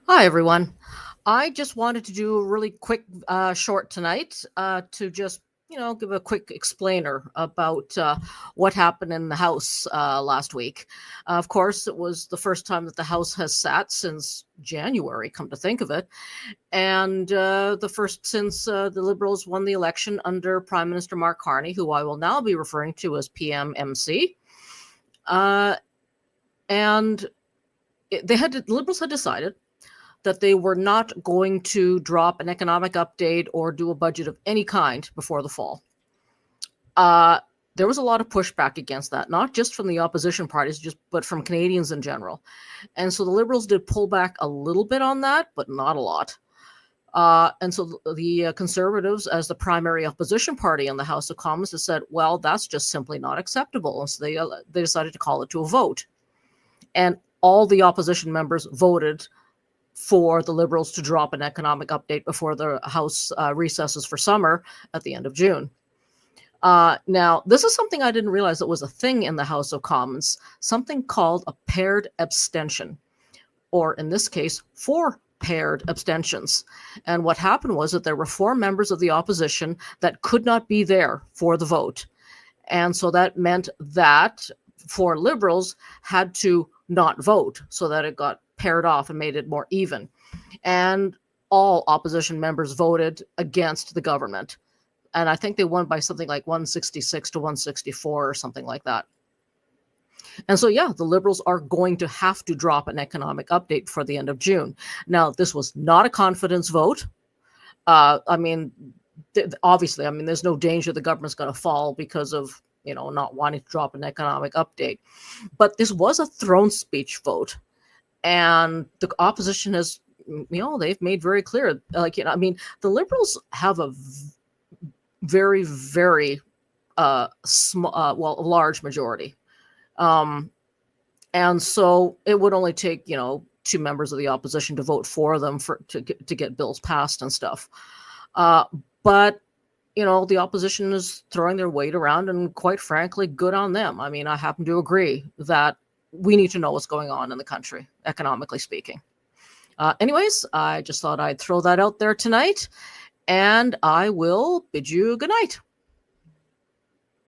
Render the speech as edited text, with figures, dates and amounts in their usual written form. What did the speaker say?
Hi, everyone. I just wanted to do a really quick short tonight to just, give a quick explainer about what happened in the House last week. Of course, it was the first time that the House has sat since January, come to think of it, and the first since the Liberals won the election under Prime Minister Mark Carney, who I will now be referring to as PMMC. Uh, and the Liberals had decided that they were not going to drop an economic update or do a budget of any kind before the fall. Uh, there was a lot of pushback against that, not just from the opposition parties, but from Canadians in general. And so the Liberals did pull back a little bit on that, but not a lot. And so the Conservatives, as the primary opposition party in the House of Commons, has said, well, that's just simply not acceptable. And so they decided to call it to a vote. And all the opposition members voted for the Liberals to drop an economic update before the House recesses for summer at the end of June. Now, this is something I didn't realize that was a thing in the House of Commons, something called a paired abstention, or in this case, 4 paired abstentions. And what happened was that there were 4 members of the opposition that could not be there for the vote. And so that meant that 4 Liberals had to not vote so that it got paired off and made it more even. And all opposition members voted against the government. And I think they won by something like 166 to 164 or something like that. And so, yeah, the Liberals are going to have to drop an economic update for the end of June. Now, this was not a confidence vote. I mean, obviously, there's no danger the government's going to fall because of, not wanting to drop an economic update. But this was a throne speech vote. And the opposition has, they've made very clear, the Liberals have a very, very large majority. And so it would only take, 2 members of the opposition to vote for them to get bills passed and stuff. But the opposition is throwing their weight around, and quite frankly, good on them. I happen to agree that we need to know what's going on in the country, economically speaking. Anyways, I just thought I'd throw that out there tonight, and I will bid you good night.